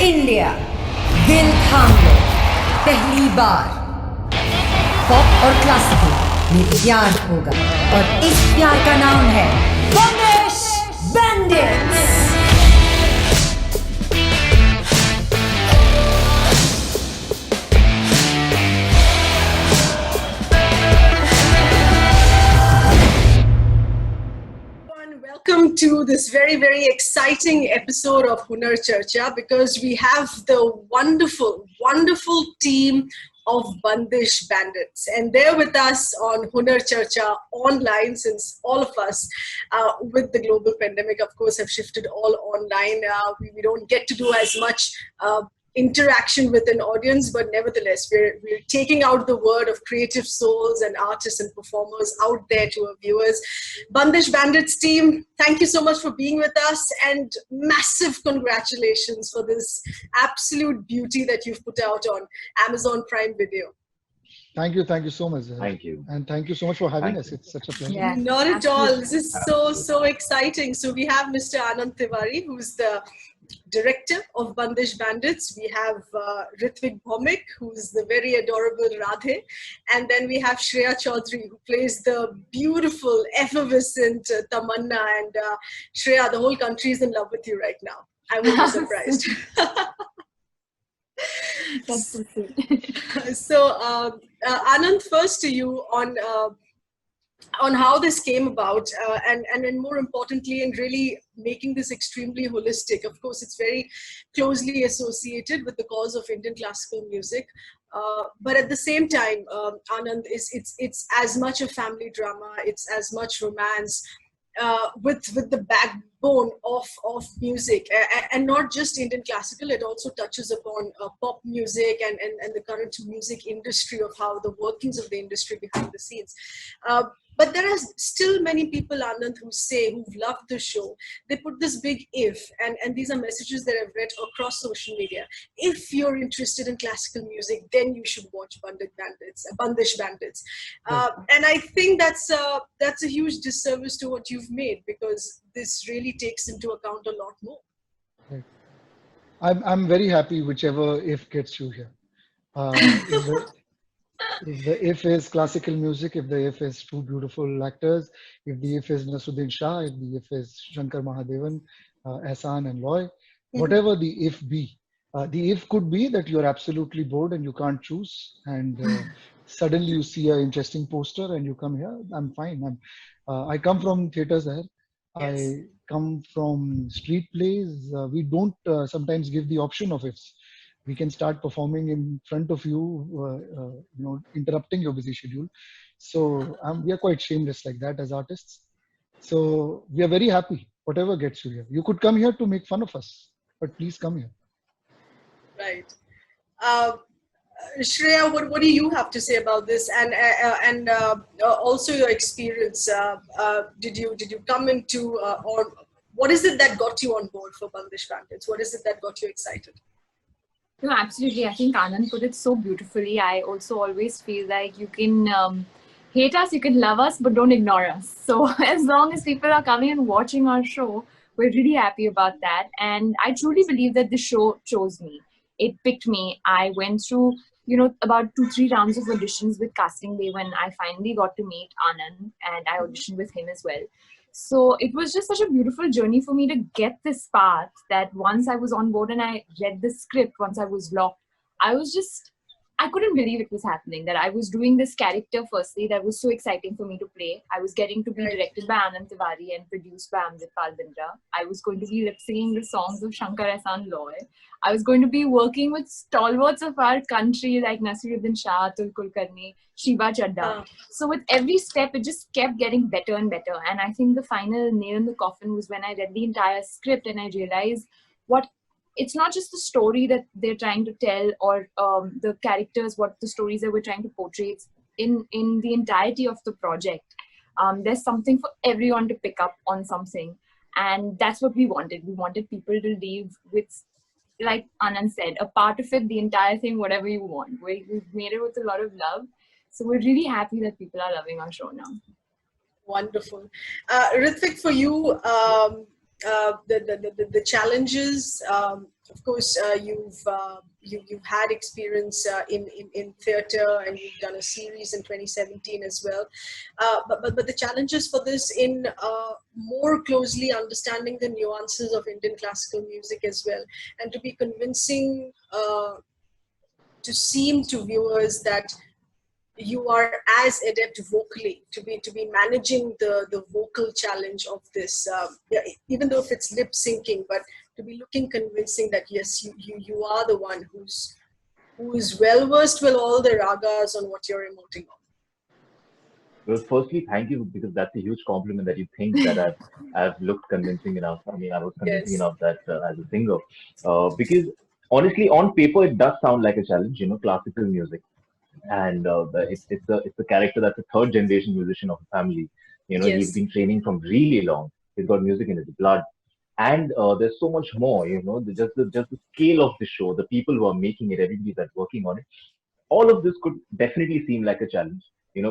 India दिल थाम लो पहली बार पॉप और क्लासिकल में प्यार होगा और इस प्यार का नाम है बंदिश bandits. Welcome to this very, very exciting episode of HUNAR CHARCHA because we have the wonderful, wonderful team of Bandish Bandits. And they're with us on HUNAR CHARCHA online since all of us with the global pandemic, of course, have shifted all online. We don't get to do as much interaction with an audience, but nevertheless we're taking out the word of creative souls and artists and performers out there to our viewers. Bandish Bandits team, thank you so much for being with us, and massive congratulations for this absolute beauty that you've put out on Amazon Prime Video. Thank you so much. Thank you. And thank you so much for having us. It's such a pleasure. Yeah, not at all. This is so exciting. So we have Mr. Anand Tiwari, who's the director of Bandish Bandits. We have Ritwik Bhomik, who's the very adorable Radhe. And then we have Shreya Chaudhary, who plays the beautiful, effervescent Tamanna. And Shreya, the whole country is in love with you right now. I wouldn't be surprised. That's so sweet. So, Anand, first to you on how this came about and more importantly, and really making this extremely holistic. Of course, it's very closely associated with the cause of Indian classical music. But at the same time, Anand, it's as much a family drama, it's as much romance, with the backbone of music, and not just Indian classical. It also touches upon pop music and the current music industry, of how the workings of the industry behind the scenes. But there are still many people, Anand, who've loved the show. They put this big if, and these are messages that I've read across social media. If you're interested in classical music, then you should watch Bandish Bandits. And I think that's a huge disservice to what you've made, because this really takes into account a lot more. Right. I'm very happy whichever if gets you here. If the if is classical music, if the if is two beautiful actors, if the if is Nasuddin Shah, if the if is Shankar Mahadevan, Ehsan and Loy, whatever the if be. The if could be that you're absolutely bored and you can't choose, and suddenly you see an interesting poster and you come here. I'm fine. I come from theaters there. Yes. I come from street plays. We don't sometimes give the option of ifs. We can start performing in front of you, interrupting your busy schedule. So we are quite shameless like that as artists. So we are very happy, whatever gets you here. You could come here to make fun of us, but please come here. Right. Shreya, what do you have to say about this, and also your experience? Did you come into or what is it that got you on board for Bandish Bandits? What is it that got you excited? No, absolutely. I think Anand put it so beautifully. I also always feel like you can hate us, you can love us, but don't ignore us. So as long as people are coming and watching our show, we're really happy about that. And I truly believe that the show chose me. It picked me. I went through, about 2-3 rounds of auditions with Casting Day when I finally got to meet Anand, and I auditioned with him as well. So it was just such a beautiful journey for me to get this part, that once I was on board and I read the script, once I was locked, I couldn't believe it was happening, that I was doing this character firstly that was so exciting for me to play. I was getting to be directed by Anand Tiwari and produced by Amritpal Bindra. I was going to be lip singing the songs of Shankar Ehsan Loy. I was going to be working with stalwarts of our country like Nasiruddin Shah, Atul Kulkarni, Shiva Chadda. So with every step, it just kept getting better and better. And I think the final nail in the coffin was when I read the entire script and I realized it's not just the story that they're trying to tell, or the characters, what the stories that we're trying to portray. It's in the entirety of the project. There's something for everyone to pick up on something. And that's what we wanted. We wanted people to leave with, like Anand said, a part of it, the entire thing, whatever you want. We've made it with a lot of love. So we're really happy that people are loving our show now. Wonderful. Ritwik, for you, the challenges. Of course, you've had experience in theatre, and you've done a series in 2017 as well. But the challenges for this in more closely understanding the nuances of Indian classical music as well, and to be convincing to seem to viewers that you are as adept vocally, to be managing the vocal challenge of this, yeah, even though if it's lip syncing, but to be looking convincing that yes, you are the one who's well versed with all the ragas on what you're emoting on. Well, firstly, thank you, because that's a huge compliment that you think that I've looked convincing enough. I mean, I was convincing Yes. enough that as a singer, because honestly, on paper, it does sound like a challenge. Classical music, and it's a character that's a third generation musician of a family. He's Yes. been training from really long. He's got music in his blood, and there's so much more. Just the scale of the show, the people who are making it, everybody that's working on it, all of this could definitely seem like a challenge,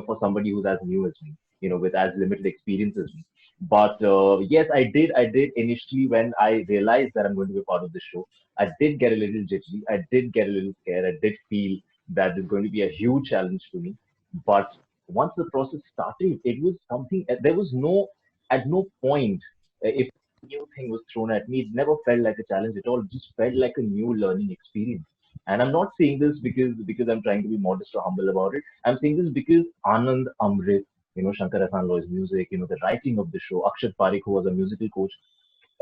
for somebody who's as new as me, with as limited experience as me. But yes, I did initially, when I realized that I'm going to be part of the show, I did get a little jittery. I did get a little scared. I did feel that it's going to be a huge challenge for me. But once the process started, it was something, there was at no point, if a new thing was thrown at me, it never felt like a challenge at all. It just felt like a new learning experience. And I'm not saying this because I'm trying to be modest or humble about it. I'm saying this because Anand, Amrit, Shankar Ehsaan Loy's music, the writing of the show, Akshat Parekh, who was a musical coach,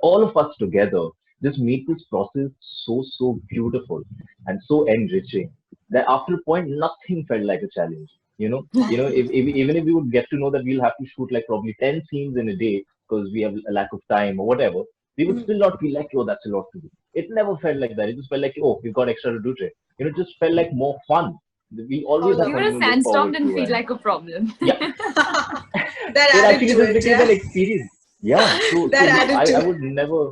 all of us together just made this process so beautiful and so enriching that after a point, nothing felt like a challenge. Even if we would get to know that we'll have to shoot like probably 10 scenes in a day because we have a lack of time or whatever, we would still not feel like, oh, that's a lot to do. It never felt like that. It just felt like, oh, we've got extra to do today. It just felt like more fun. We always have Oh, Even something a to look sandstorm forward didn't to. feel And like a problem. yeah, that it added actually to just it, became an yeah. experience. Yeah. So That no, added I to would never.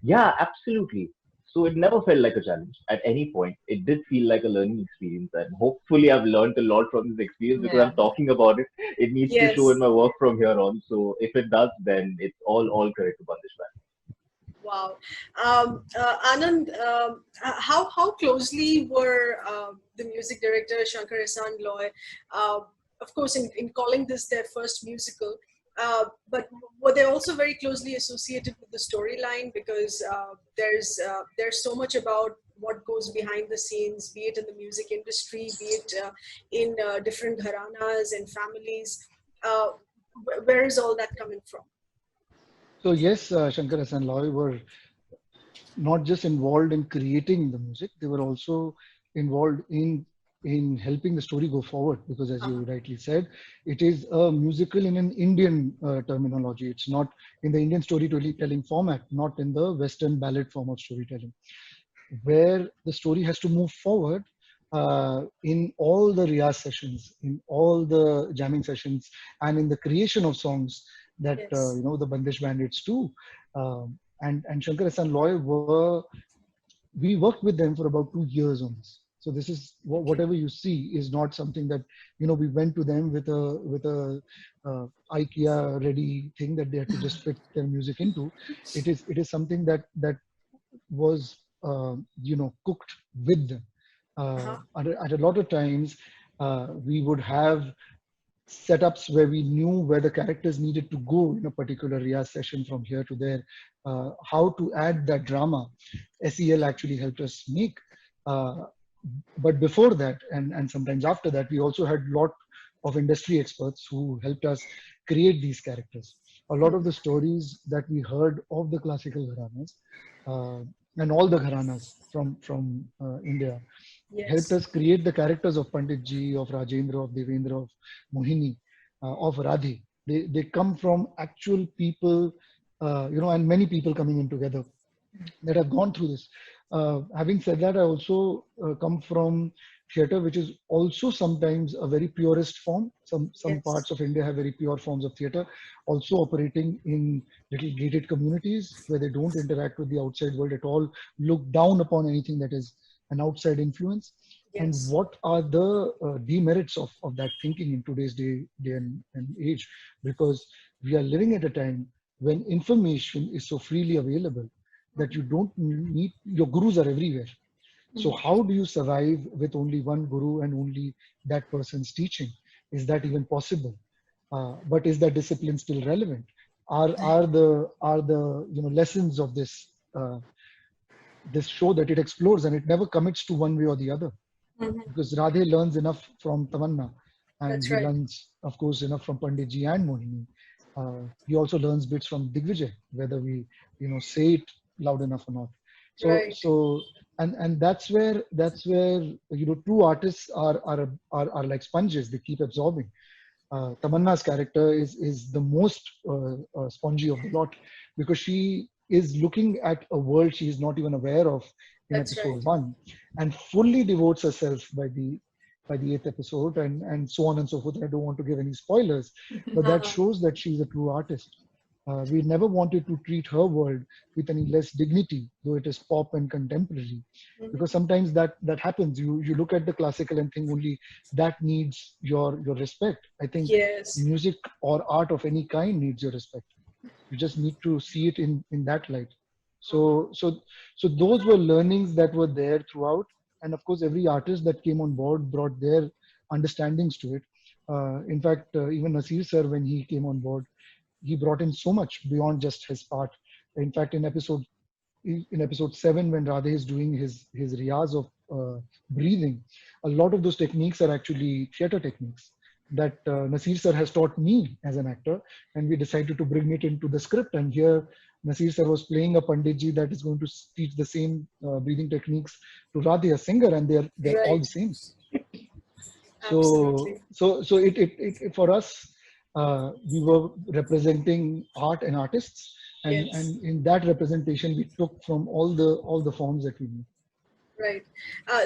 Yeah, absolutely. So it never felt like a challenge at any point. It did feel like a learning experience, and hopefully I've learned a lot from this experience because Yeah. I'm talking about it. It needs to show in Yes. my work from here on. So if it does, then it's all credit to Bandish Band. Wow. Anand, how closely were the music director Shankar Ehsaan Loy, uh, of course, in calling this their first musical, but were they also very closely associated with the storyline? Because there's so much about what goes behind the scenes, be it in the music industry, be it in different gharanas and families. Uh, where is all that coming from? So yes, Shankar Ehsaan Loy were not just involved in creating the music, they were also involved in helping the story go forward, because as you rightly said, it is a musical in an Indian terminology. It's not in the Indian storytelling format, not in the Western ballad form of storytelling, where the story has to move forward in all the riyaz sessions, in all the jamming sessions, and in the creation of songs that Yes. the Bandish Bandits do. And Shankar Ehsaan Loy we worked with them for about 2 years on this. So this is Okay. whatever you see is not something that we went to them with a IKEA ready thing that they had to just fit their music into. It is something that was cooked with them. Uh-huh. At a lot of times, we would have setups where we knew where the characters needed to go in a particular Riyaz session from here to there, how to add that drama. SEL actually helped us make. Uh, but before that, and sometimes after that, we also had a lot of industry experts who helped us create these characters. A lot of the stories that we heard of the classical gharanas uh, and all the gharanas from India helped Yes. us create the characters of Pandit Ji, of Rajendra, of Devendra, of Mohini, of Radhe. They come from actual people, and many people coming in together that have gone through this. Having said that, I also come from theatre, which is also sometimes a very purist form. Some Yes. parts of India have very pure forms of theatre, also operating in little gated communities where they don't interact with the outside world at all, look down upon anything that is an outside influence. And Yes. what are the demerits of that thinking in today's day and age? Because we are living at a time when information is so freely available that you don't need, your gurus are everywhere. So how do you survive with only one guru and only that person's teaching? Is that even possible? But is that discipline still relevant? Are the lessons of this show that it explores and it never commits to one way or the other? Mhm. Because Radhe learns enough from Tamanna, and That's he right. learns, of course, enough from Panditji and Mohini. He also learns bits from Digvijay, whether we say it loud enough or not. So Right. so and that's where true artists are like sponges. They keep absorbing. Tamanna's character is the most spongy of the lot, because she is looking at a world she is not even aware of in That's episode right. one, and fully devotes herself by the eighth episode, and so on and so forth. I don't want to give any spoilers, but that Uh-huh. shows that she's a true artist. We never wanted to treat her world with any less dignity, though it is pop and contemporary, because Mhm. sometimes that happens. You look at the classical and think only that needs your respect. I think Yes. music or art of any kind needs your respect. You just need to see it in that light. Uh-huh. So those were learnings that were there throughout, and of course every artist that came on board brought their understandings to it. In fact, even Nasir sir, when he came on board, he brought in so much beyond just his part. In fact, in episode 7, when Radhe is doing his riyaz of breathing, a lot of those techniques are actually theater techniques that Nasir sir has taught me as an actor, and we decided to bring it into the script. And here Nasir sir was playing a Panditji that is going to teach the same breathing techniques to Radhe, a singer, and they're all the Right. same. Absolutely. So for us, we were representing art and artists, Yes. and in that representation we took from all the forms that we knew. Right.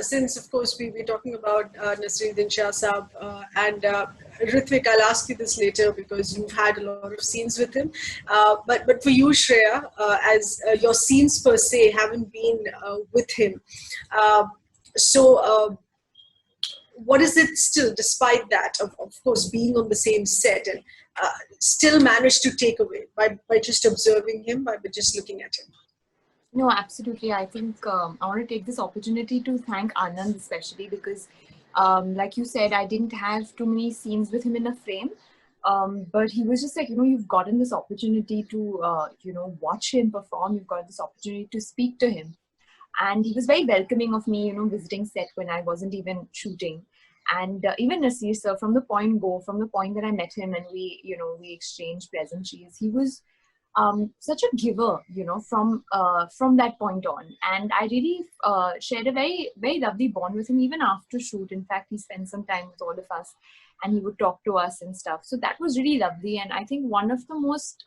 Since, of course, we're talking about Nasruddin Shah Saab and Ritvik, I'll ask you this later because you've had a lot of scenes with him. But for you, Shreya, as your scenes per se haven't been with him. Uh, so, what is it still, despite that, of course, being on the same set and still managed to take away by just observing him, by just looking at him? No, absolutely. I think I want to take this opportunity to thank Anand especially because, like you said, I didn't have too many scenes with him in a frame. But he was just like, you've gotten this opportunity to, watch him perform. You've got this opportunity to speak to him. And he was very welcoming of me, visiting set when I wasn't even shooting. And even Nasir sir, from the point that I met him and we exchanged pleasantries, he was such a giver, from that point on. And I really shared a very, very lovely bond with him even after shoot. In fact, he spent some time with all of us and he would talk to us and stuff. So that was really lovely. And I think one of the most,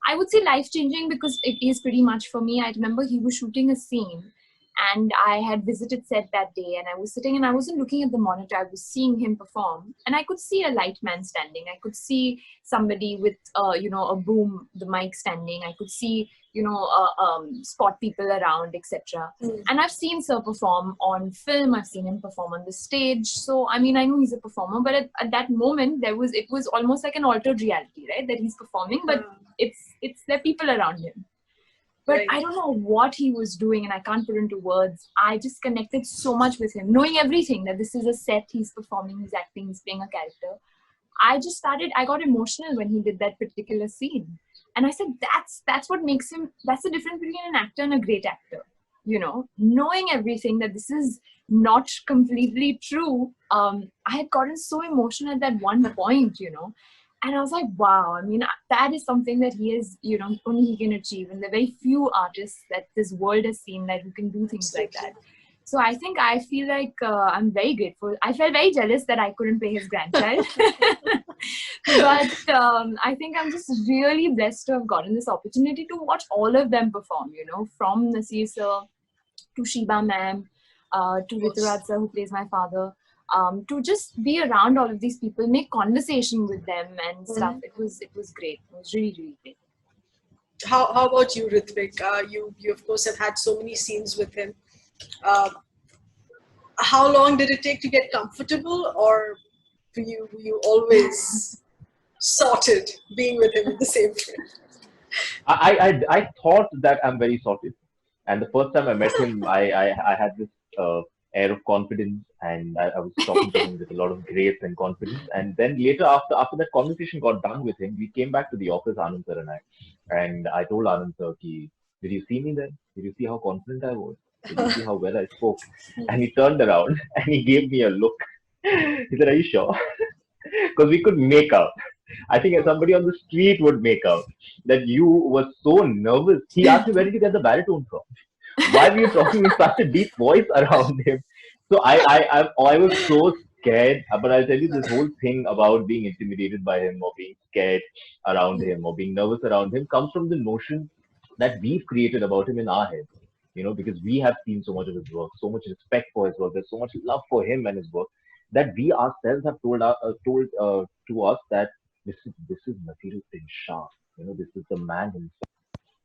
I would say life changing because it is pretty much for me. I remember he was shooting a scene and I had visited set that day and I was sitting and I wasn't looking at the monitor. I was seeing him perform and I could see a light man standing. I could see somebody with, a boom, the mic standing. I could see, spot people around, etc. Mm. And I've seen Sir perform on film. I've seen him perform on the stage. So, I mean, I know he's a performer, but at that moment, it was almost like an altered reality, right? That he's performing, but it's there are people around him. But Right. I don't know what he was doing and I can't put into words. I just connected so much with him, knowing everything that this is a set, he's performing, he's acting, he's playing a character. I got emotional when he did that particular scene. And I said, that's what makes him, that's the difference between an actor and a great actor. Knowing everything that this is not completely true. I had gotten so emotional at that one point, and I was like, wow, I mean, that is something that he is, only he can achieve. And there are very few artists that this world has seen that who can do things like that. So I think I feel like I'm very grateful. I felt very jealous that I couldn't play his grandchild. But I think I'm just really blessed to have gotten this opportunity to watch all of them perform, from Nasir sir to Shiba ma'am, to Rituraj sir who plays my father. To just be around all of these people, make conversation with them and stuff. It was great. It was really, really great. How about you, Ritvik? You of course have had so many scenes with him. How long did it take to get comfortable, or were you always sorted being with him in the same frame? I thought that I'm very sorted. And the first time I met him, I had this air of confidence, and I was talking to him with a lot of grace and confidence. And then later, after that conversation got done with him, we came back to the office, Anand sir and I told Anand sir, ki, did you see me then? Did you see how confident I was? Did you see how well I spoke? And he turned around and he gave me a look. He said, "Are you sure?" Because we could make out. I think somebody on the street would make out that you were so nervous. He asked me, "Where did you get the baritone from? Why were you talking with such a deep voice around him?" So I was so scared. But I'll tell you this whole thing about being intimidated by him or being scared around him or being nervous around him comes from the notion that we've created about him in our head. Because we have seen so much of his work, so much respect for his work, there's so much love for him and his work that we ourselves have told to us that this is Nasiruddin Shah. This is the man himself.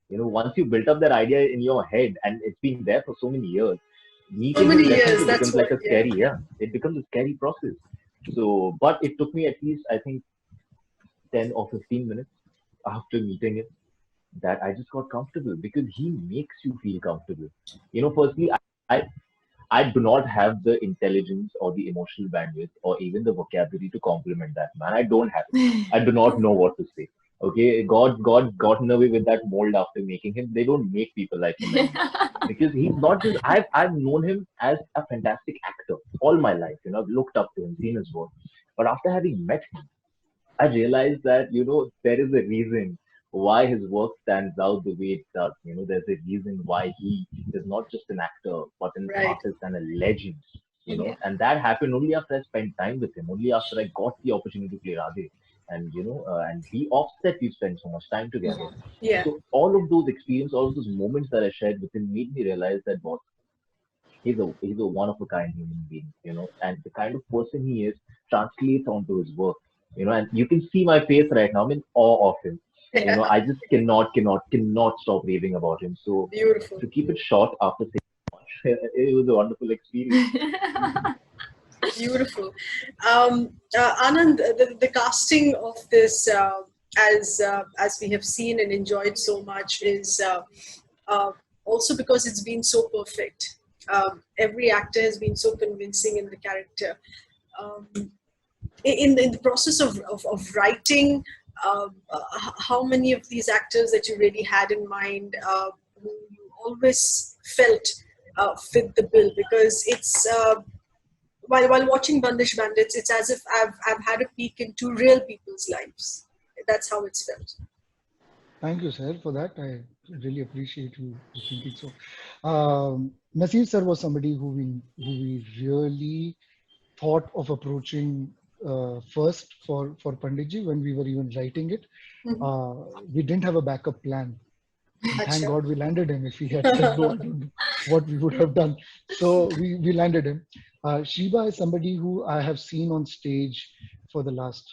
Once you built up that idea in your head and it's been there for so many years, So meeting many him years, definitely that's becomes like what, a scary, yeah, it becomes a scary process. So, but it took me at least, I think, 10 or 15 minutes after meeting him that I just got comfortable because he makes you feel comfortable. Firstly, I do not have the intelligence or the emotional bandwidth or even the vocabulary to compliment that man. I don't have it. I do not know what to say. Okay, God gotten away with that mold after making him. They don't make people like him anymore because he's not just. I've known him as a fantastic actor all my life. I've looked up to him, seen his work, but after having met him, I realized that, there is a reason why his work stands out the way it does. There's a reason why he is not just an actor, but an right. artist and a legend. Yeah. And that happened only after I spent time with him, only after I got the opportunity to play Radhe. And, and we offset, we spent so much time together. Yeah. So all of those experiences, all of those moments that I shared with him made me realize that what he's a one of a kind human being, and the kind of person he is translates onto his work, and you can see my face right now. I'm in awe of him. Yeah. I just cannot stop raving about him. So Beautiful. to keep it short, after saying so much, it was a wonderful experience. Beautiful. Anand, the casting of this, as we have seen and enjoyed so much, is also because it's been so perfect. Every actor has been so convincing in the character. Um, in the process of writing, how many of these actors that you really had in mind, who you always felt fit the bill? Because it's while watching Bandish Bandits, it's as if I've had a peek into real people's lives. That's how it's felt. Thank you, sir, for that. I really appreciate you thinking so. Nasir sir was somebody who we really thought of approaching first for Panditji when we were even writing it. We didn't have a backup plan. Thank God we landed him. If we had said no, I don't know what we would have done. So we landed him. Sheba is somebody who I have seen on stage for the last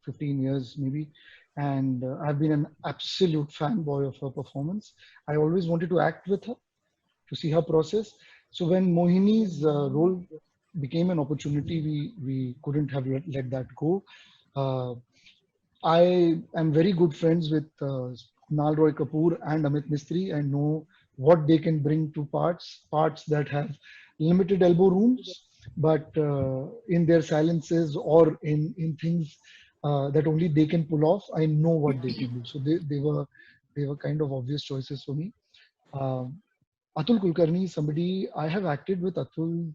15 years maybe, and I've been an absolute fanboy of her performance. I always wanted to act with her, to see her process. So when Mohini's role became an opportunity, we couldn't have let that go. I am very good friends with Kunal Roy Kapoor and Amit Mistry. I know what they can bring to parts that have limited elbow rooms, but in their silences or in things that only they can pull off, I know what they can do. So they were kind of obvious choices for me. Um, Atul Kulkarni is somebody I have acted with. Atul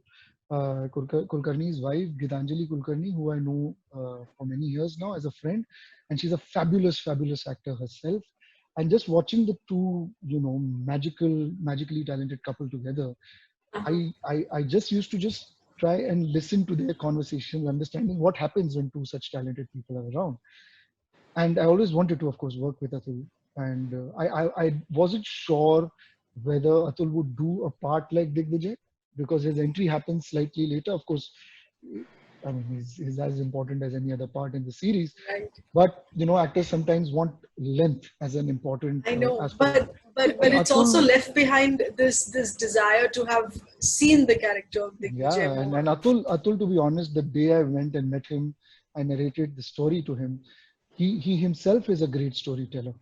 Kulkarni's wife, Gitanjali Kulkarni, who I know for many years now as a friend, and she's a fabulous, fabulous actor herself. And just watching the two, magically talented couple together, I just used to just try and listen to their conversations, understanding what happens when two such talented people are around. And I always wanted to, of course, work with Atul. And I wasn't sure whether Atul would do a part like Digvijay because his entry happens slightly later. Of course, I mean, he's as important as any other part in the series. Right. But actors sometimes want length as an important I know, aspect. but And it's also left behind this desire to have seen the character of yeah, Digvijay and more. Atul, to be honest, the day I went and met him, I narrated the story to him. He himself is a great storyteller.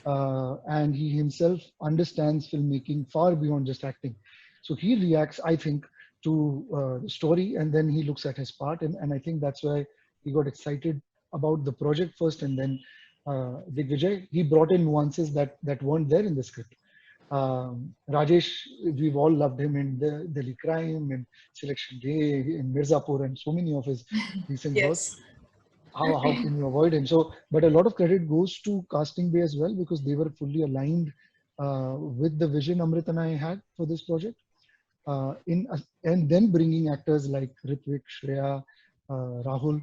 and he himself understands filmmaking far beyond just acting. So he reacts, I think, to the story, and then he looks at his part, and I think that's why he got excited about the project first, and then Digvijay, he brought in nuances that weren't there in the script. Rajesh, we've all loved him in the Delhi Crime, in Selection Day, in Mirzapur, and so many of his recent work. Yes. How can you avoid him? So, but a lot of credit goes to casting bay as well, because they were fully aligned with the vision Amrit and I had for this project. And then bringing actors like Ritvik, Shreya, Rahul,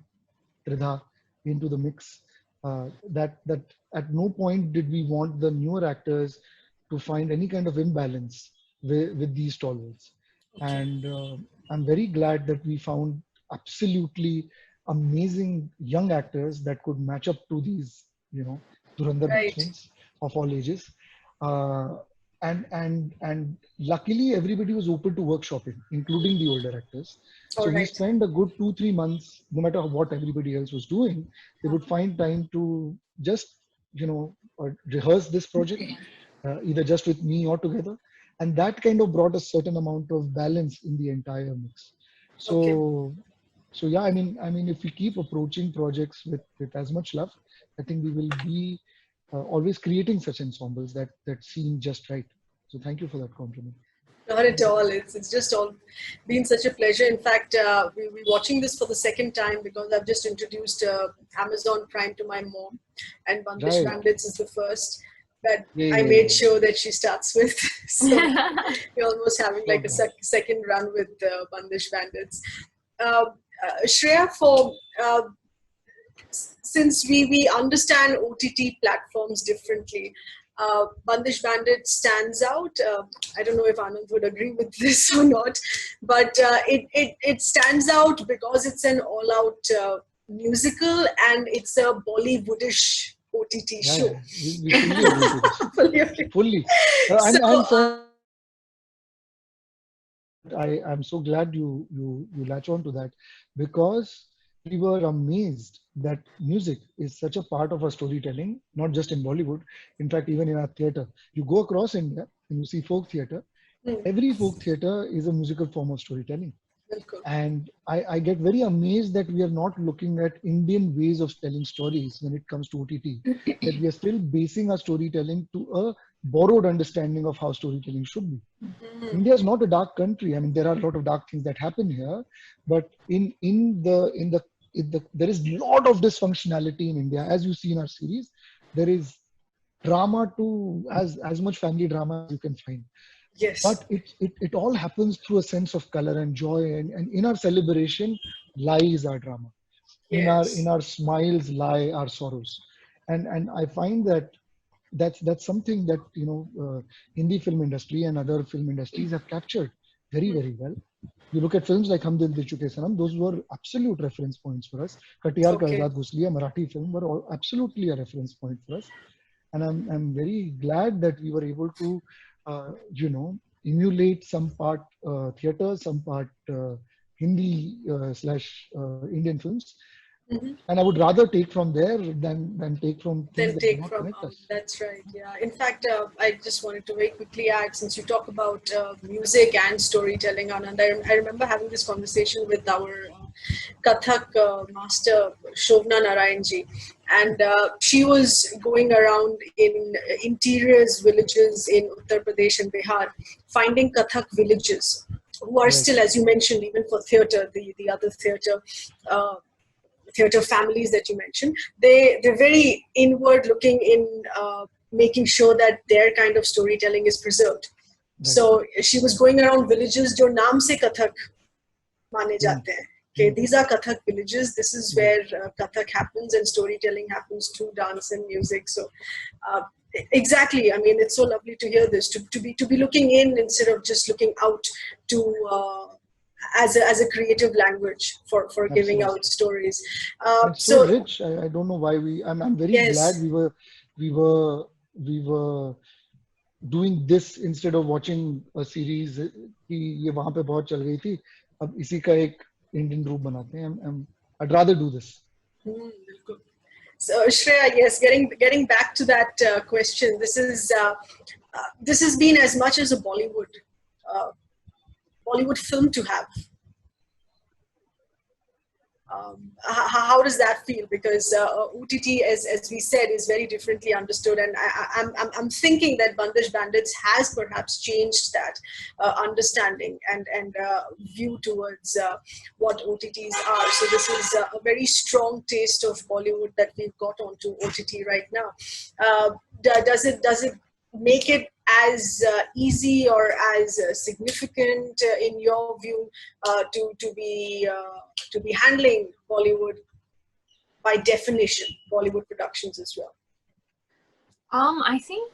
Tridha into the mix. That at no point did we want the newer actors to find any kind of imbalance with these stalwarts. Okay. And I'm very glad that we found absolutely amazing young actors that could match up to these, Dhurandhar Right. batsmen of all ages. Uh, and luckily everybody was open to workshopping, including the older actors. All So we right. spent a good 2-3 months, no matter what everybody else was doing, they would find time to just, rehearse this project, either just with me or together. And that kind of brought a certain amount of balance in the entire mix. Okay. So yeah, I mean, if we keep approaching projects with as much love, I think we will be always creating such ensembles that seem just right. So thank you for that compliment. Not at all. It's just all been such a pleasure. In fact, we're watching this for the second time because I've just introduced Amazon Prime to my mom, and Bandish Right. Bandits is the first that Yeah, I yeah, made yeah. sure that she starts with. So we're almost having Sure, like a man. second run with Bandish Bandits. Uh, Shreya, for since we understand OTT platforms differently, Bandish Bandit stands out. I don't know if Anand would agree with this or not, but it stands out because it's an all-out musical and it's a Bollywoodish OTT Yeah, show. yeah. We fully agree to this. Fully agree. Fully. So, And for I'm so glad you latch on to that, because we were amazed that music is such a part of our storytelling, not just in Bollywood. In fact, even in our theater, you go across India and you see folk theater. Every folk theater is a musical form of storytelling. Bilkul. And I get very amazed that we are not looking at Indian ways of telling stories when it comes to OTT, that we are still basing our storytelling to a borrowed understanding of how storytelling should be. India is not a dark country. I mean, there are a lot of dark things that happen here, but there is a lot of dysfunctionality in India, as you see in our series. There is drama to as much family drama as you can find, Yes. but it all happens through a sense of color and joy, and in our celebration lies our drama, in Yes. our smiles lie our sorrows. And I find that that's something that Hindi film industry and other film industries have captured very, very well. You look at films like Hum Dil De Chuke Sanam; those were absolute reference points for us. Katiyar Okay. Kaigad Ghus Liya, Marathi film, were all absolutely a reference point for us. And I'm very glad that we were able to emulate some part theater, some part Hindi slash Indian films, Mhm. and I would rather take from there than take from things Then that do take not from connect us. that's right, yeah. In fact, I just wanted to very quickly add, since you talk about music and storytelling, Anand, I remember having this conversation with our Kathak master Shobna Narayanji, and she was going around in interiors villages in Uttar Pradesh and Bihar, finding Kathak villages who are Right. still, as you mentioned, even for theater, the other theater uh, theater families that you mentioned, they're very inward looking in making sure that their kind of storytelling is preserved. Right. So she was going around villages जो नाम से कथक माने Hmm. जाते हैं. Okay, these are Kathak villages. This is Right. where Kathak happens and storytelling happens through dance and music. So, uh, exactly. I mean, it's so lovely to hear this. To be looking in instead of just looking out to as a creative language for giving Absolutely. out stories. And it's so So rich. I don't know why I'm very glad yes, we were doing this instead of watching a series कि ये वहां पे बहुत चल गई थी, अब इसी का एक Indian रूप बनाते हैं. I'd rather do this. बिल्कुल. So Shreya, yes, getting back to that question, this has been as much as a uh, Bollywood film to have. How does that feel? Because OTT, as we said, is very differently understood, and I'm thinking that Bandish Bandits has perhaps changed that understanding and view towards what OTTs are. So this is a very strong taste of Bollywood that we've got onto OTT right now. Does it make it as easy or as significant in your view to be handling Bollywood by definition, Bollywood productions as well? I think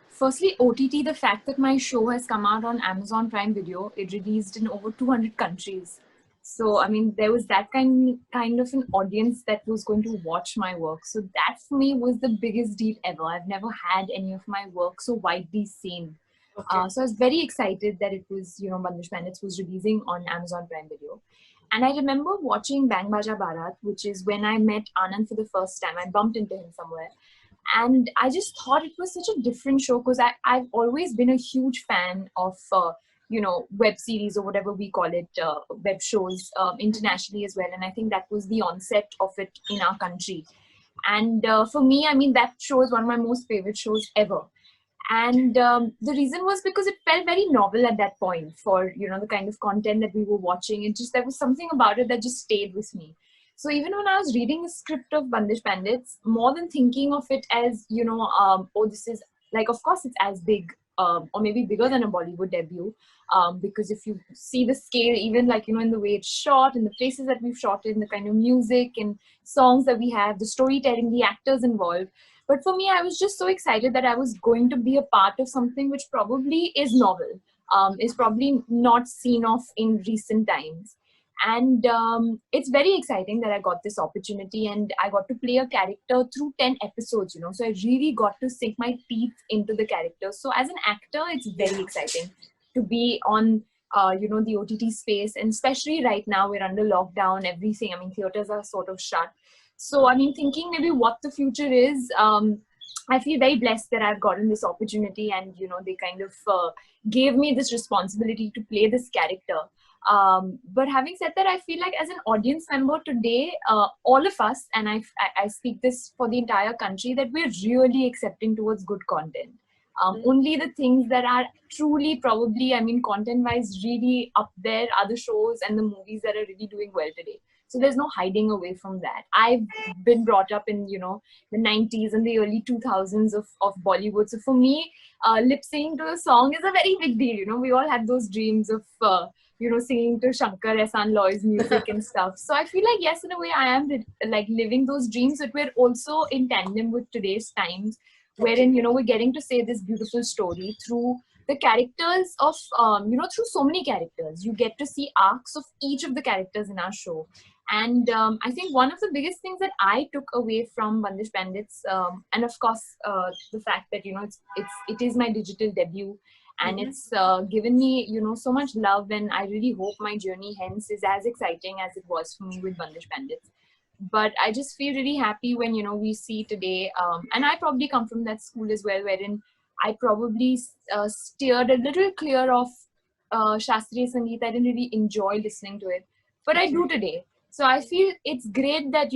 firstly, OTT, the fact that my show has come out on Amazon Prime Video, it released in over 200 countries. So, I mean, there was that kind of an audience that was going to watch my work. So that for me was the biggest deal ever. I've never had any of my work so widely seen. Okay. So I was very excited that it was, Bandish Bandits was releasing on Amazon Prime Video. And I remember watching Bang Baja Bharat, which is when I met Anand for the first time. I bumped into him somewhere. And I just thought it was such a different show because I've always been a huge fan of, web series or whatever we call it, web shows internationally as well. And I think that was the onset of it in our country. And for me, I mean, that show is one of my most favorite shows ever. And the reason was because it felt very novel at that point for, the kind of content that we were watching. It just, there was something about it that just stayed with me. So even when I was reading the script of Bandish Bandits, more than thinking of it as, this is like, of course it's as big or maybe bigger than a Bollywood debut. Because if you see the scale, even like, in the way it's shot, in the places that we've shot it, in the kind of music and songs that we have, the storytelling, the actors involved. But for me, I was just so excited that I was going to be a part of something which probably is novel, is probably not seen of in recent times. And it's very exciting that I got this opportunity and I got to play a character through 10 episodes, So I really got to sink my teeth into the character. So as an actor, it's very exciting to be on, the OTT space. And especially right now, we're under lockdown, everything. I mean, theaters are sort of shut. So, I mean, thinking maybe what the future is, I feel very blessed that I've gotten this opportunity and, they kind of gave me this responsibility to play this character. But having said that, I feel like as an audience member today, all of us, and I speak this for the entire country, that we're really accepting towards good content. Only the things that are truly probably, I mean, content-wise really up there are the shows and the movies that are really doing well today. So there's no hiding away from that. I've been brought up in, the 90s and the early 2000s of Bollywood. So for me, lip singing to a song is a very big deal. We all have those dreams of, singing to Shankar Ehsaan Loy's music and stuff. So I feel like, yes, in a way, I am like living those dreams, but we're also in tandem with today's times, wherein, we're getting to say this beautiful story through the characters of, through so many characters. You get to see arcs of each of the characters in our show. And I think one of the biggest things that I took away from Bandish Bandits, and of course, the fact that, it is my digital debut, and it's given me, so much love, and I really hope my journey hence is as exciting as it was for me with Bandish Bandits. But I just feel really happy when, we see today, and I probably come from that school as well, wherein I probably steered a little clear of Shastriya Sangeet. I didn't really enjoy listening to it, but I do today. So I feel it's great that,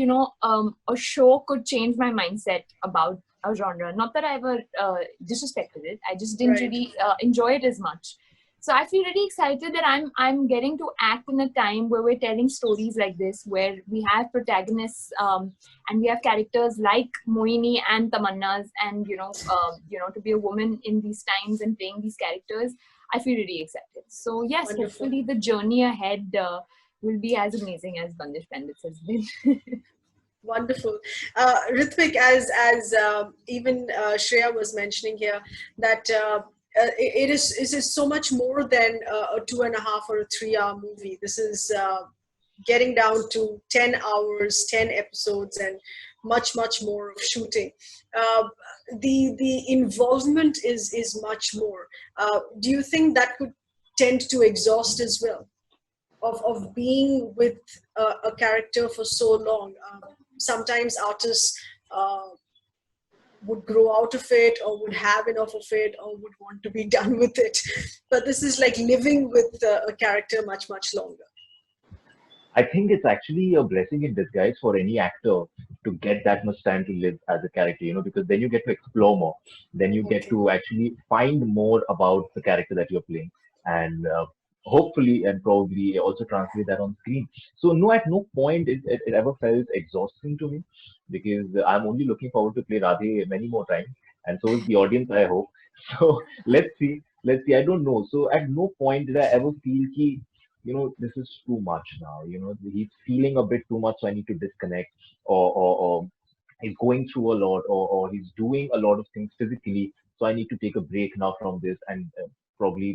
a show could change my mindset about a genre. Not that I ever disrespected it. I just didn't really enjoy it as much. So I feel really excited that I'm getting to act in a time where we're telling stories like this, where we have protagonists and we have characters like Moini and Tamanna's, and to be a woman in these times and playing these characters, I feel really excited. So yes, Wonderful. Hopefully the journey ahead will be as amazing as Bandish Bandits has been. Wonderful. Ritvik, as even Shreya was mentioning here, that it is so much more than a 2.5 or a 3 hour movie. This is getting down to 10 hours, 10 episodes, and much more of shooting. The involvement is much more. Do you think that could tend to exhaust as well? Of being with a character for so long. sometimes artists would grow out of it, or would have enough of it, or would want to be done with it. But this is like living with a character much, much longer. I think it's actually a blessing in disguise for any actor to get that much time to live as a character, because then you get to explore more. Then you get Okay. to actually find more about the character that you're playing, and hopefully and probably also translate that on screen. So no, at no point it ever felt exhausting to me, because I'm only looking forward to play Radhe many more times, and so is the audience, I hope. So let's see. I don't know. So at no point did I ever feel ki, this is too much now. He's feeling a bit too much, so I need to disconnect, or he's going through a lot, or he's doing a lot of things physically, so I need to take a break now from this, and probably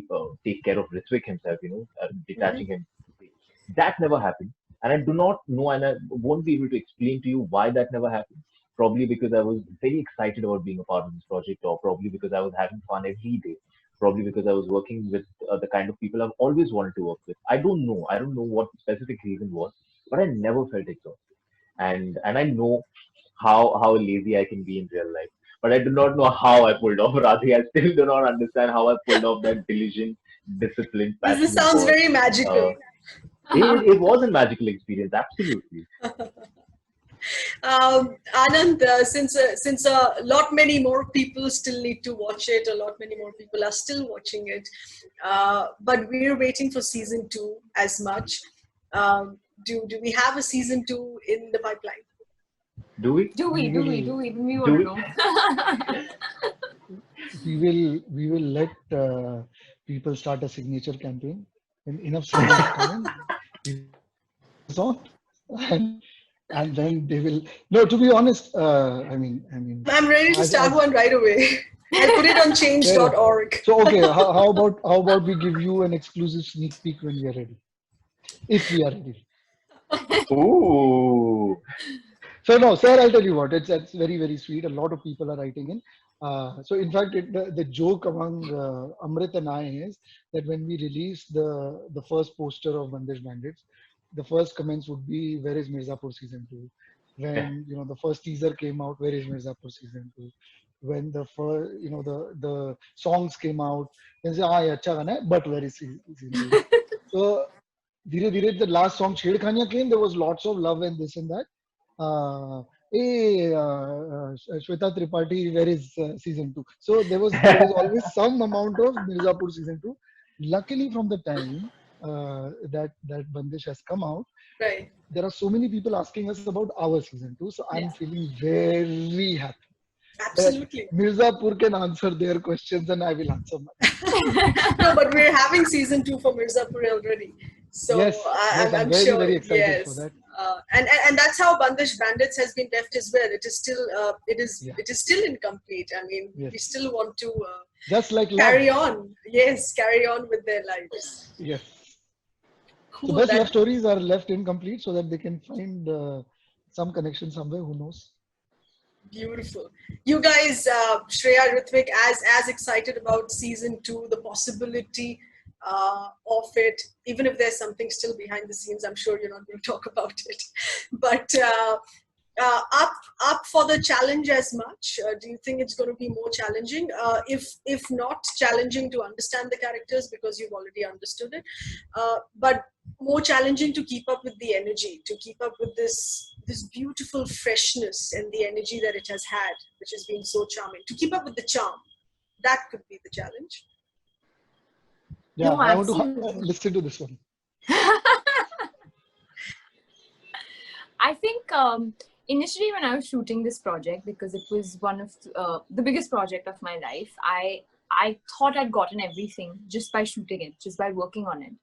take care of Ritwik himself, Mhm. detaching him. That never happened. And I do not know, and I won't be able to explain to you why that never happened. Probably because I was very excited about being a part of this project, or probably because I was having fun every day. Probably because I was working with the kind of people I've always wanted to work with. I don't know. I don't know what the specific reason was, but I never felt exhausted. And I know how lazy I can be in real life. But I do not know how I pulled off Radhi. I still do not understand how I pulled off that diligent, disciplined, This passionate sounds boy. very Uh, magical. it was a magical experience, absolutely. Anand, since a lot many more people still need to watch it, a lot many more people are still watching it, but we're waiting for season 2 as much. Do we have a season 2 in the pipeline? Do we? Do we? We Do we? will Do we? We Do want to we? know. we will let people start a signature campaign. When enough signatures come in, we will put this on, and then they will. No, to be honest, I'm ready to start as one right away. I'll put it on fair enough. change.org. So okay, how about we give you an exclusive sneak peek when we are ready, if we are ready. Ooh. So no, sir, I'll tell you what. It's very very sweet. A lot of people are writing in. So in fact, the joke among Amrit and I is that when we release the first poster of Bandish Bandits, the first comments would be, "Where is Mirzapur season 2?" When the first teaser came out, "Where is Mirzapur season 2?" When the first the songs came out, they say, "Ah, yeah, acha gana hai, but where is season 2?" So धीरे धीरे the last song छेड़खानियां came, there was lots of love and this and that. uh, hey, Shweta Tripathi, where is season 2? So there was always some amount of Mirzapur season 2. Luckily, from the time that Bandish has come out, Right. there are so many people asking us about our season 2. So I'm Yeah. feeling very happy that Absolutely. Mirzapur can answer their questions and I will answer mine. No, but we're having season 2 for Mirzapur already. So Yes, yes, I'm I'm very, sure, very excited for yes. that. And that's how Bandish Bandits has been left as well. It is still Yeah, it is still incomplete. I mean, yes. we still want to Just like love. carry on. Yes, carry on with their lives. Yes. So Cool. best love That stories are left incomplete so that they can find some connection somewhere. Who knows? beautiful. You guys, Shreya, Ritvik, as excited about season 2, the possibility of it, even if there's something still behind the scenes. I'm sure you're not going to talk about it, but up for the challenge as much. Do you think it's going to be more challenging? If not challenging to understand the characters because you've already understood it, but more challenging to keep up with the energy, to keep up with this beautiful freshness and the energy that it has had, which has been so charming. To keep up with the charm, that could be the challenge. Yeah, No, I want to absolutely. listen to this one. I think initially when I was shooting this project, because it was one of the biggest project of my life, I thought I'd gotten everything just by shooting it, just by working on it.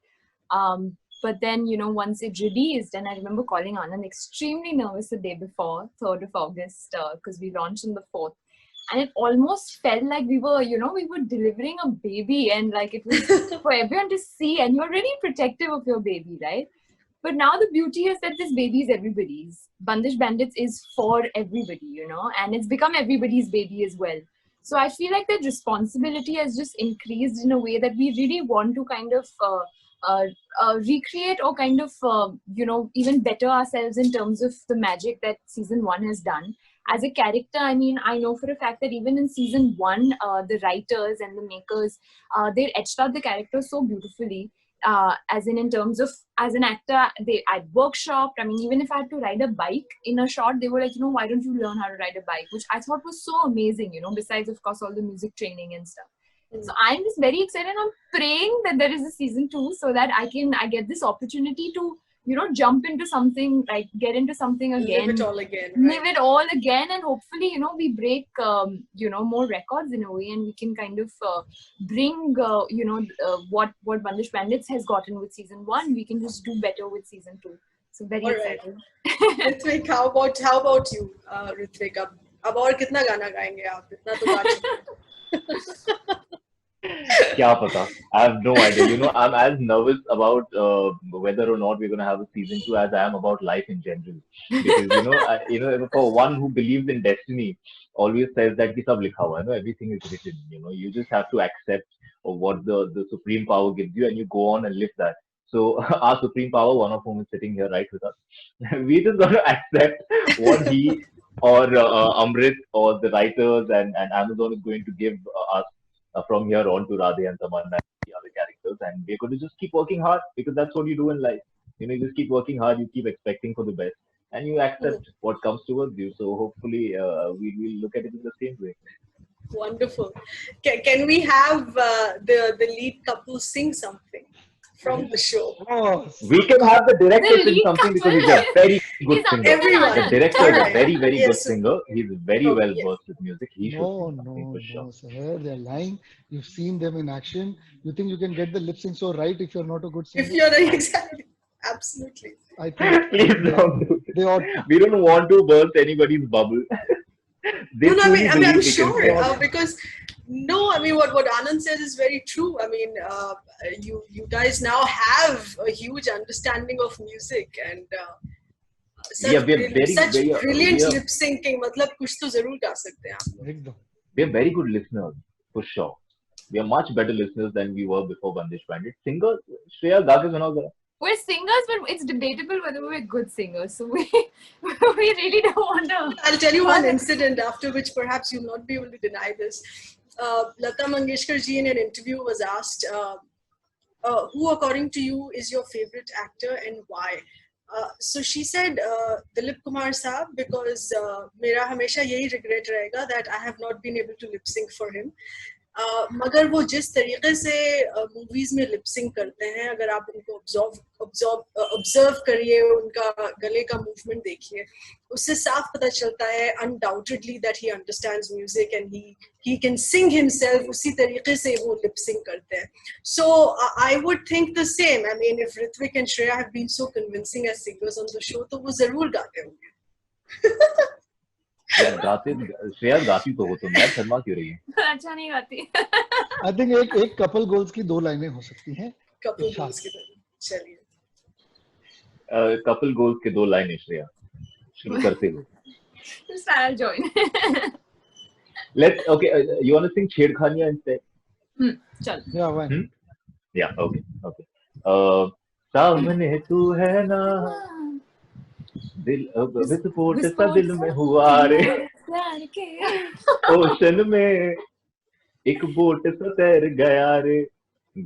But then, once it released, and I remember calling Anand extremely nervous the day before, 3rd of August, because we launched on the 4th. And it almost felt like we were delivering a baby, and like it was for everyone to see, and you're really protective of your baby, right? But now the beauty is that this baby is everybody's. Bandish Bandits is for everybody, and it's become everybody's baby as well. So I feel like that responsibility has just increased in a way that we really want to kind of recreate or kind of even better ourselves in terms of the magic that season 1 has done. As a character, I mean, I know for a fact that even in season 1, the writers and the makers, they etched out the character so beautifully. As in terms of, as an actor, I'd workshopped. I mean, even if I had to ride a bike in a shot, they were like, why don't you learn how to ride a bike? Which I thought was so amazing, besides, of course, all the music training and stuff. So I'm just very excited. I'm praying that there is a season 2 so that I get this opportunity to, jump into something, like get into something again. Live it all again. Right? Live it all again, and hopefully, we break, more records in a way, and we can kind of bring, what Bandish Bandits has gotten with season 1, we can just do better with season 2. So very excited. Ritvik, how about you, Ritvik? अब और कितना गाना गाएंगे आप? इतना तो गा चुके हैं. Kya pata? I have no idea. I'm as nervous about whether or not we're going to have a season 2 as I am about life in general. Because for one who believes in destiny, always says that ki sab likha hua hai, everything is written. You just have to accept what the supreme power gives you, and you go on and live that. So our supreme power, one of whom is sitting here right with us, we just got to accept what he or Amrit or the writers and Amazon is going to give us. From here on to Radhe and Tamanna and the other characters, and we're going to just keep working hard, because that's what you do in life. You just keep working hard, you keep expecting for the best, and you accept what comes towards you. So hopefully we will look at it in the same way. Wonderful. Can we have the lead couple sing something from the show? Oh, we can have the director sing something because he's a very good singer. Everyone. The director is a very, very good singer. He's very well versed with music. He should sing something for sure. No, sir. They're lying. You've seen them in action. You think you can get the lip sync so right if you're not a good singer? If you're exactly. Absolutely. I think Please don't do they ought. We don't want to burst anybody's bubble. I'm sure because what Anand says is very true. I mean, you guys now have a huge understanding of music and such brilliant lip syncing. मतलब कुछ तो जरूर गा सकते हैं आप लोग. We are very good listeners for sure. We are much better listeners than we were before Bandish Bandits. Singers, Shreya, गा के सुनाओ जरा. We're singers, but it's debatable whether we're good singers. So we really don't want to. I'll tell you one incident after which perhaps you'll not be able to deny this. Lata Mangeshkar ji in an interview was asked, who according to you is your favorite actor and why? So she said, Dilip Kumar Saab, because mera hamesha yahi regret rahega that I have not been able to lip sync for him. मगर वो जिस तरीके से movies में lip sync करते हैं, अगर आप उनको ऑब्जर्व करिए, उनका गले का मूवमेंट देखिए, उससे साफ पता चलता है undoubtedly that he understands music and he can sing himself. उसी तरीके से वो लिपसिंग करते हैं. So I would think the same. I mean if Hrithik and Shreya have been so convincing as singers on the show, तो वो जरूर गाते होंगे. श्रेया गाती तो हो, तो मैं शर्मा क्यों रही है? अच्छा नहीं गाती. I think एक कपल गोल्स की 2 लाइनें हो सकती हैं. कपल गोल्स की चलिए. कपल गोल्स के 2 लाइनें श्रेया शुरू करते हो. I'll join. Okay, you want to sing छेड़खानियां instead? चल. Yeah, why? Yeah, okay. सामने तू है ना, दिल विस्फोट सा दिल में हुआ रे, ओशन में एक बोट सा तैर गया रे,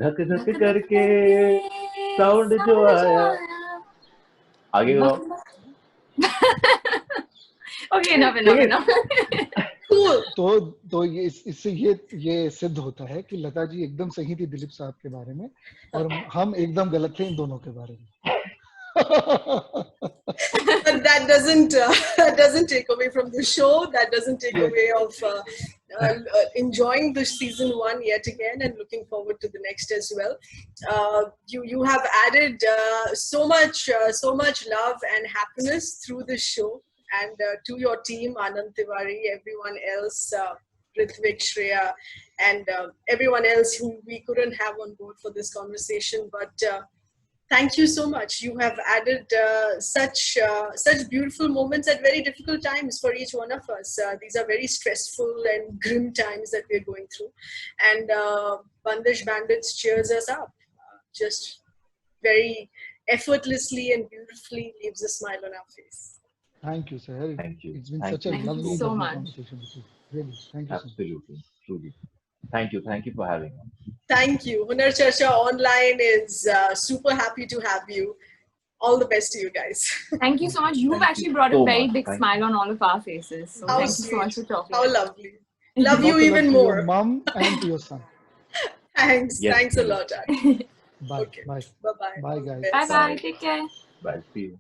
धक धक करके साउंड जो आया. आगे Okay, enough. तो इससे ये सिद्ध होता है कि लता जी एकदम सही थी दिलीप साहब के बारे में, और हम एकदम गलत थे इन दोनों के बारे में. But that doesn't take away from the show. That doesn't take away of enjoying the season 1 yet again and looking forward to the next as well. You have added so much love and happiness through this show, and to your team, Anand Tiwari, everyone else, Hrithvik, Shreya, and everyone else who we couldn't have on board for this conversation. But thank you so much. You have added such beautiful moments at very difficult times for each one of us. These are very stressful and grim times that we're going through. And Bandish Bandits cheers us up. Just very effortlessly and beautifully leaves a smile on our face. Thank you, sir. Thank you. It's been Thank such a you Thank you lovely, so lovely much. conversation with you. Really. Thank you so much. Absolutely. Truly. Thank you. Thank you for having me. Thank you. Hunar Charcha Online is super happy to have you. All the best to you guys. Thank you so much. You've Thank you actually brought a so very much. big Thank smile you. on all of our faces. So How thank you so much sweet. for talking. How lovely. Love you Lots of love even to your more. mom and to your son. Thanks. Yes, Thanks a please. lot, Auntie. Bye. Okay. Bye. Bye-bye. Bye, All the guys. Bye best. bye. Bye. Take care. Bye. See you.